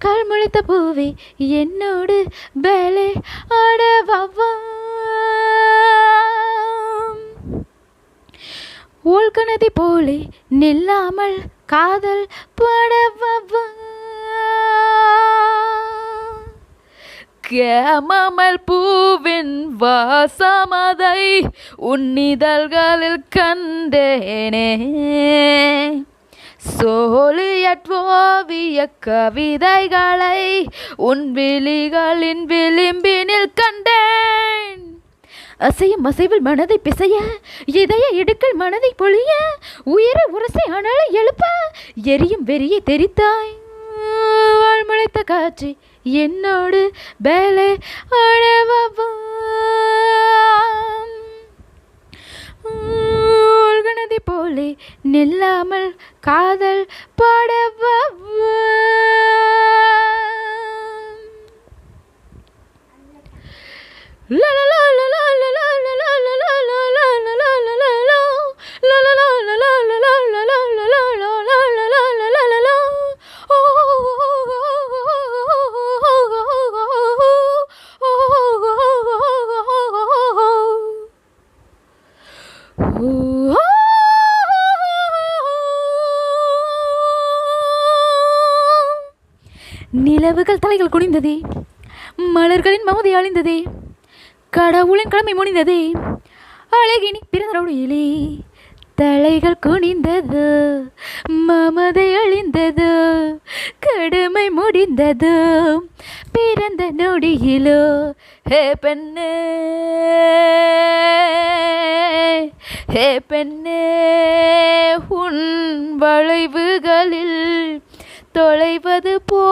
கால் முளைத்த பூவே என்னோடு பேலே ஆடவா. ஓல்கனதி போலே நில்லாமல் காதல் பாடவா. கேமமல் பூவின் வாசமதை உன்னிதழ்களில் கண்டேனே. சோலியற்றோவிய கவிதைகளை உன் விழிகளின் விளிம்பினில் கண்டேன். அசையும் அசைவில் மனதை பிசைய, இதய இடுக்கள் மனதை பொழிய, உயர உரசை அனலை எழுப்ப, எரியும் வெறியை தெரித்தாய். வாழ்முளைத்த காட்சி என்னோடு பேலே ஆடவா. ஓல்கனதி போலே நில்லாமல் காதல் பாடவா. நிலவுகள் தலைகள் குனிந்ததே, மலர்களின் மமதை அழிந்ததே, கடவுளின் கடமை முடிந்ததே, அழகினி பிறந்தொழியிலே தலைகள் குனிந்தது, மமதை அழிந்தது, கடமை முடிந்தது, பிறந்த நொடியிலோ. ஹே பெண்ணே, ஹே பெண்ணே, உன் வளைவுகளில் தொலைவது போ